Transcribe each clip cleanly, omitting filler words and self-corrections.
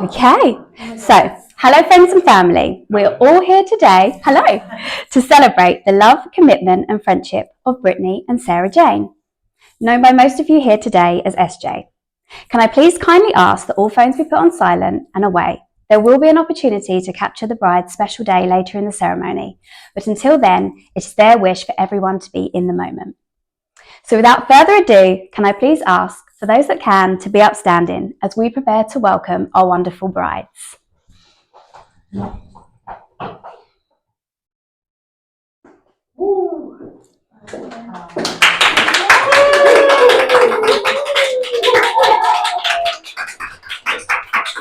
Okay, so hello friends and family. We're all here today, to celebrate the love, commitment and friendship of Brittany and Sarah Jane, known by most of you here today as SJ. Can I please kindly ask that all phones be put on silent and away? There will be an opportunity to capture the bride's special day later in the ceremony, but until then, it is their wish for everyone to be in the moment. So without further ado, can I please ask for those that can to be upstanding as we prepare to welcome our wonderful brides.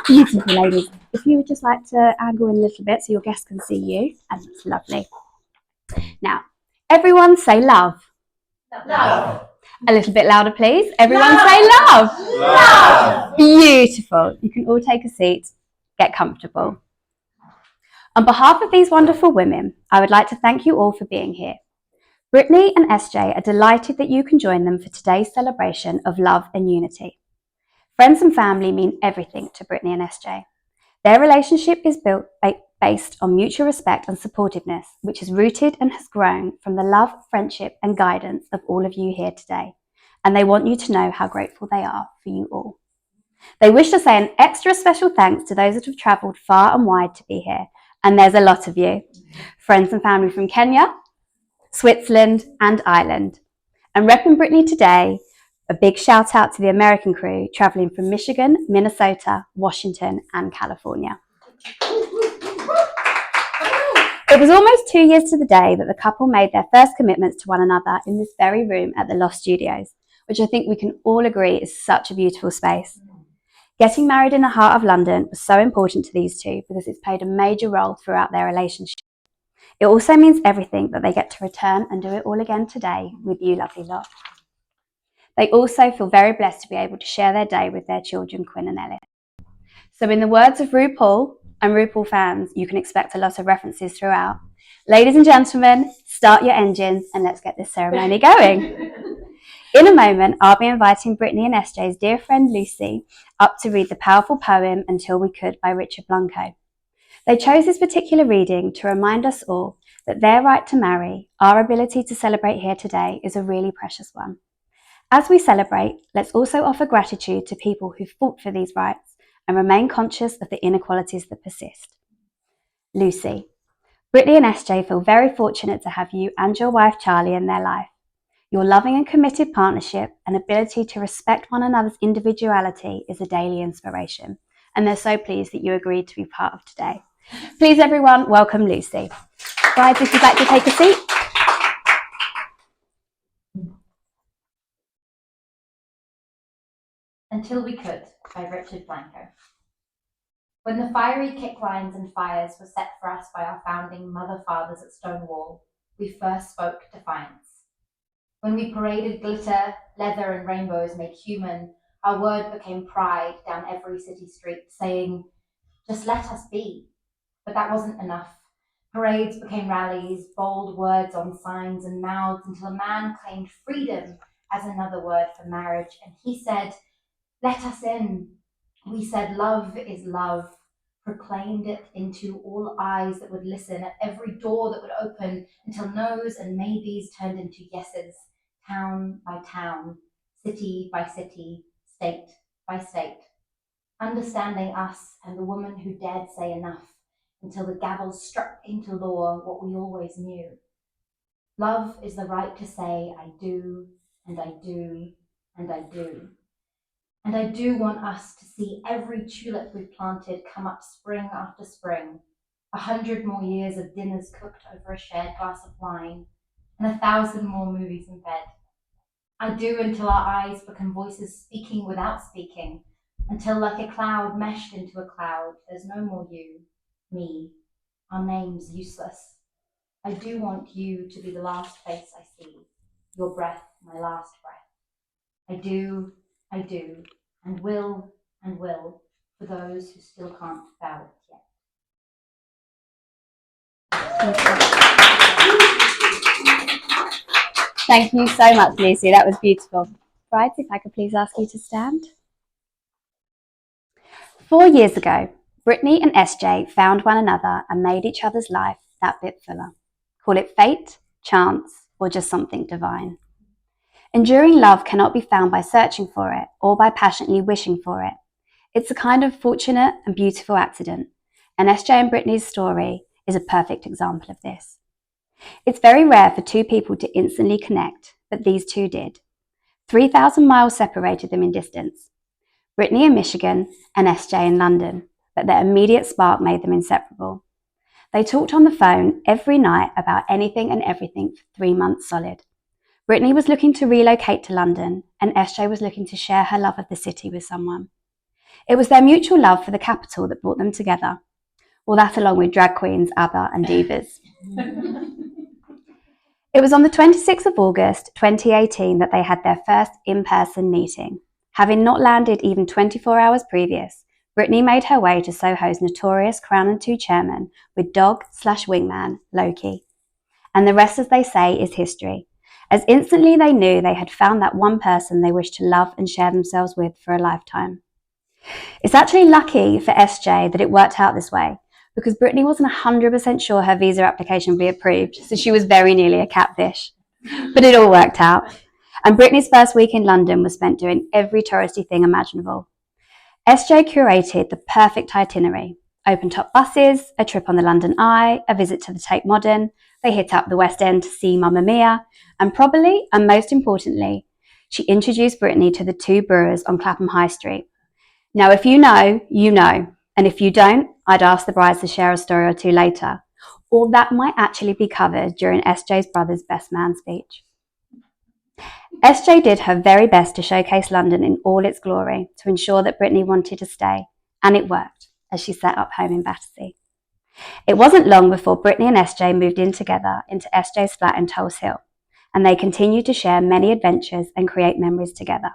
Beautiful ladies. If you would just like to angle in a little bit so your guests can see you, and it's lovely. Now, everyone say love. Love. A little bit louder, please. Everyone Love. say love. Love. Beautiful. You can all take a seat, get comfortable. On behalf of these wonderful women, I would like to thank you all for being here. Brittany and SJ are delighted that you can join them for today's celebration of love and unity. Friends and family mean everything to Brittany and SJ. Their relationship is based on mutual respect and supportiveness, which is rooted and has grown from the love, friendship and guidance of all of you here today. And they want you to know how grateful they are for you all. They wish to say an extra special thanks to those that have travelled far and wide to be here. And there's a lot of you. Friends and family from Kenya, Switzerland and Ireland. And repping Brittany today, a big shout out to the American crew travelling from Michigan, Minnesota, Washington and California. It was almost 2 years to the day that the couple made their first commitments to one another in this very room at the Lost Studios, which I think we can all agree is such a beautiful space. Getting married in the heart of London was so important to these two because it's played a major role throughout their relationship. It also means everything that they get to return and do it all again today with you lovely lot. They also feel very blessed to be able to share their day with their children, Quinn and Ellis. So in the words of RuPaul and RuPaul fans, you can expect a lot of references throughout. Ladies and gentlemen, start your engines and let's get this ceremony going. In a moment, I'll be inviting Brittany and SJ's dear friend Lucy up to read the powerful poem Until We Could by Richard Blanco. They chose this particular reading to remind us all that their right to marry, our ability to celebrate here today, is a really precious one. As we celebrate, let's also offer gratitude to people who fought for these rights and remain conscious of the inequalities that persist. Lucy, Brittany and SJ feel very fortunate to have you and your wife Charlie in their life. Your loving and committed partnership and ability to respect one another's individuality is a daily inspiration, and they're so pleased that you agreed to be part of today. Please everyone, welcome Lucy. Brides, if you'd like to take a seat. Until We Could by Richard Blanco. When the fiery kick lines and fires were set for us by our founding mother fathers at Stonewall, we first spoke defiance. When we paraded glitter, leather and rainbows made human, our word became pride down every city street, saying, just let us be. But that wasn't enough. Parades became rallies, bold words on signs and mouths, until a man claimed freedom as another word for marriage, and he said, let us in. We said love is love, proclaimed it into all eyes that would listen, at every door that would open, until no's and maybes turned into yeses, town by town, city by city, state by state. Understanding us and the woman who dared say enough, until the gavel struck into law what we always knew. Love is the right to say I do, and I do, and I do. And I do want us to see every tulip we've planted come up spring after spring, 100 more years of dinners cooked over a shared glass of wine, and 1,000 more movies in bed. I do until our eyes become voices speaking without speaking, until like a cloud meshed into a cloud, there's no more you, me, our names useless. I do want you to be the last face I see, your breath, my last breath. I do, and will, for those who still can't bow it yet. Thank you so much, Lucy. That was beautiful. Brides, if I could please ask you to stand. 4 years ago, Brittany and SJ found one another and made each other's life that bit fuller. Call it fate, chance, or just something divine. Enduring love cannot be found by searching for it or by passionately wishing for it. It's a kind of fortunate and beautiful accident, and SJ and Brittany's story is a perfect example of this. It's very rare for two people to instantly connect, but these two did. 3,000 miles separated them in distance. Brittany in Michigan and SJ in London, but their immediate spark made them inseparable. They talked on the phone every night about anything and everything for 3 months solid. Brittany was looking to relocate to London, and SJ was looking to share her love of the city with someone. It was their mutual love for the capital that brought them together. All that along with drag queens, ABBA and divas. It was on the 26th of August 2018 that they had their first in-person meeting. Having not landed even 24 hours previous, Brittany made her way to Soho's notorious Crown and Two chairman with dog/wingman Loki. And the rest, as they say, is history, as instantly they knew they had found that one person they wished to love and share themselves with for a lifetime. It's actually lucky for SJ that it worked out this way, because Brittany wasn't 100% sure her visa application would be approved, so she was very nearly a catfish. But it all worked out. And Brittany's first week in London was spent doing every touristy thing imaginable. SJ curated the perfect itinerary: open-top buses, a trip on the London Eye, a visit to the Tate Modern. They hit up the West End to see Mamma Mia, and probably, and most importantly, she introduced Brittany to the two brewers on Clapham High Street. Now, if you know, you know, and if you don't, I'd ask the brides to share a story or two later, or that might actually be covered during SJ's brother's best man speech. SJ did her very best to showcase London in all its glory to ensure that Brittany wanted to stay, and it worked as she set up home in Battersea. It wasn't long before Brittany and SJ moved in together into SJ's flat in Tulse Hill, and they continued to share many adventures and create memories together.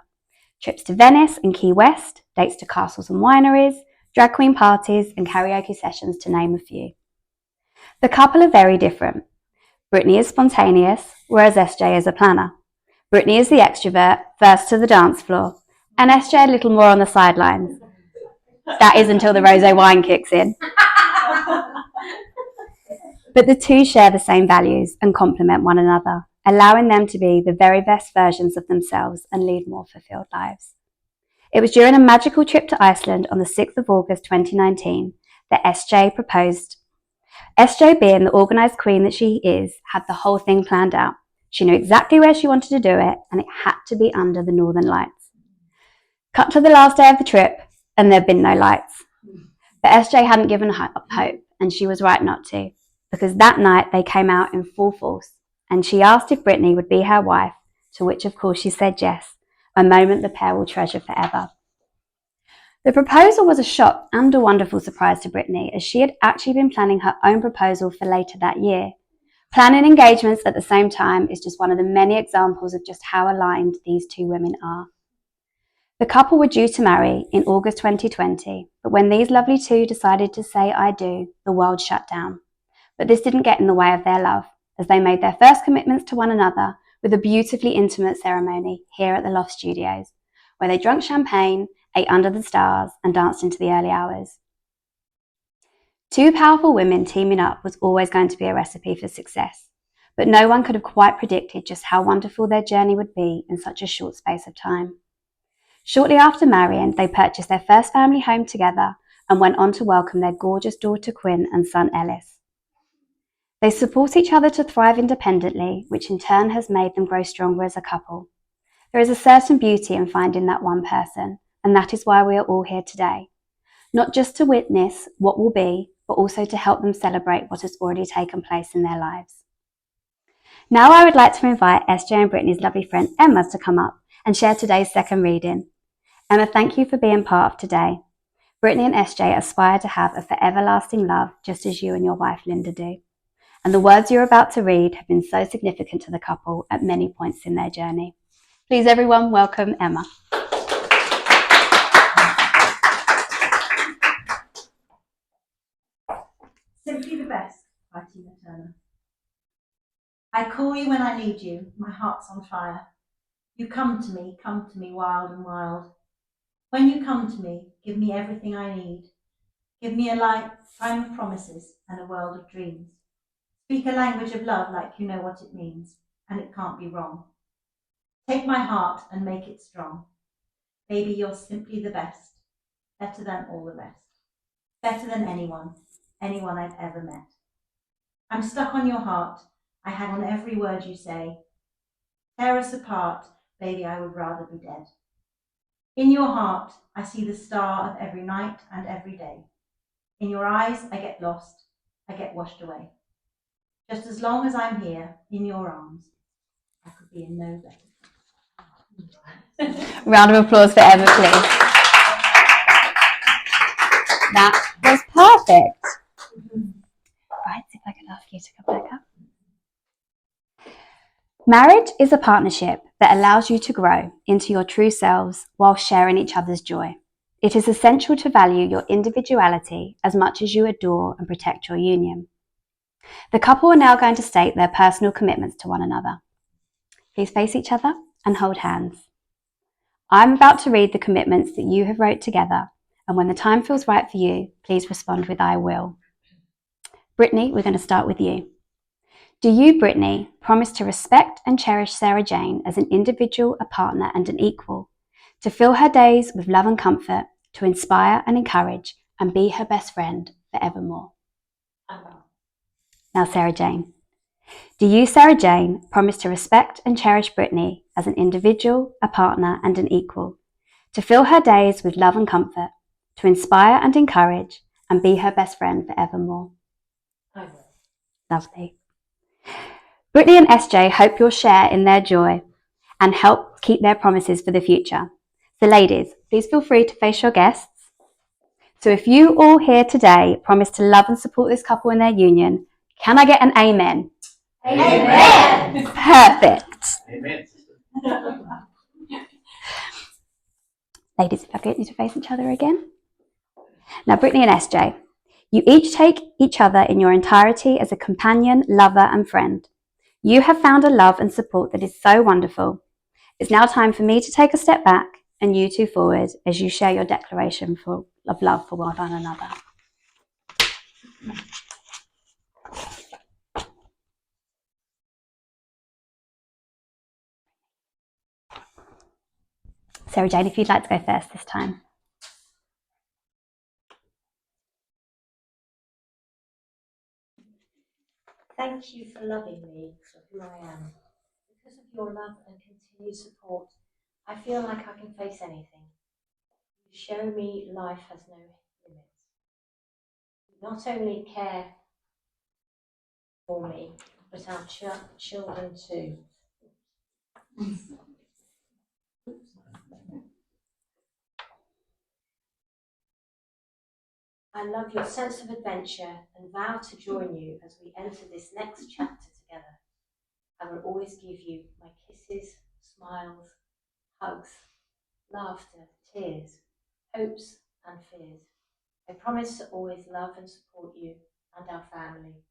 Trips to Venice and Key West, dates to castles and wineries, drag queen parties and karaoke sessions, to name a few. The couple are very different. Brittany is spontaneous, whereas SJ is a planner. Brittany is the extrovert, first to the dance floor, and SJ a little more on the sidelines. That is until the rosé wine kicks in. But the two share the same values and complement one another, allowing them to be the very best versions of themselves and lead more fulfilled lives. It was during a magical trip to Iceland on the 6th of August 2019 that SJ proposed. SJ, being the organised queen that she is, had the whole thing planned out. She knew exactly where she wanted to do it, and it had to be under the Northern Lights. Cut to the last day of the trip, and there'd been no lights. But SJ hadn't given up hope, and she was right not to, because that night they came out in full force, and she asked if Brittany would be her wife, to which of course she said yes, a moment the pair will treasure forever. The proposal was a shock and a wonderful surprise to Brittany, as she had actually been planning her own proposal for later that year. Planning engagements at the same time is just one of the many examples of just how aligned these two women are. The couple were due to marry in August 2020, but when these lovely two decided to say I do, the world shut down. But this didn't get in the way of their love, as they made their first commitments to one another with a beautifully intimate ceremony here at the Loft Studios, where they drank champagne, ate under the stars, and danced into the early hours. Two powerful women teaming up was always going to be a recipe for success, but no one could have quite predicted just how wonderful their journey would be in such a short space of time. Shortly after marrying, they purchased their first family home together and went on to welcome their gorgeous daughter Quinn and son Ellis. They support each other to thrive independently, which in turn has made them grow stronger as a couple. There is a certain beauty in finding that one person, and that is why we are all here today. Not just to witness what will be, but also to help them celebrate what has already taken place in their lives. Now I would like to invite SJ and Brittany's lovely friend Emma to come up and share today's second reading. Emma, thank you for being part of today. Brittany and SJ aspire to have a forever lasting love, just as you and your wife Linda do. And the words you're about to read have been so significant to the couple at many points in their journey. Please everyone welcome Emma. Simply the best by Tina Turner. I call you when I need you, my heart's on fire. You come to me wild and wild. When you come to me, give me everything I need. Give me a lifetime of promises and a world of dreams. Speak a language of love like you know what it means, and it can't be wrong. Take my heart and make it strong. Baby, you're simply the best, better than all the rest, better than anyone I've ever met. I'm stuck on your heart, I hang on every word you say. Tear us apart, baby, I would rather be dead. In your heart, I see the star of every night and every day. In your eyes, I get lost, I get washed away. Just as long as I'm here, in your arms, I could be in no better. Round of applause for Emma, please. That was perfect. Right, see if I can ask you to come back up. Marriage is a partnership that allows you to grow into your true selves while sharing each other's joy. It is essential to value your individuality as much as you adore and protect your union. The couple are now going to state their personal commitments to one another. Please face each other and hold hands. I'm about to read the commitments that you have wrote together, and when the time feels right for you, please respond with I will. Brittany, we're going to start with you. Do you, Brittany, promise to respect and cherish Sarah Jane as an individual, a partner and an equal, to fill her days with love and comfort, to inspire and encourage, and be her best friend forevermore? I will. Now, Sarah Jane. Do you, Sarah Jane, promise to respect and cherish Brittany as an individual, a partner and an equal, to fill her days with love and comfort, to inspire and encourage, and be her best friend forevermore? I will. Lovely. Brittany and SJ hope you'll share in their joy and help keep their promises for the future. So ladies, please feel free to face your guests. So if you all here today promise to love and support this couple in their union, can I get an amen? Amen. Perfect. Amen. Ladies, if I get you to face each other again. Now, Brittany and SJ, you each take each other in your entirety as a companion, lover and friend. You have found a love and support that is so wonderful. It's now time for me to take a step back and you two forward as you share your declaration of love for one another. Sarah Jane, if you'd like to go first this time. Thank you for loving me for who I am. Because of your love and continued support, I feel like I can face anything. You show me life has no limits. You not only care for me, but our children too. I love your sense of adventure and vow to join you as we enter this next chapter together. I will always give you my kisses, smiles, hugs, laughter, tears, hopes and fears. I promise to always love and support you and our family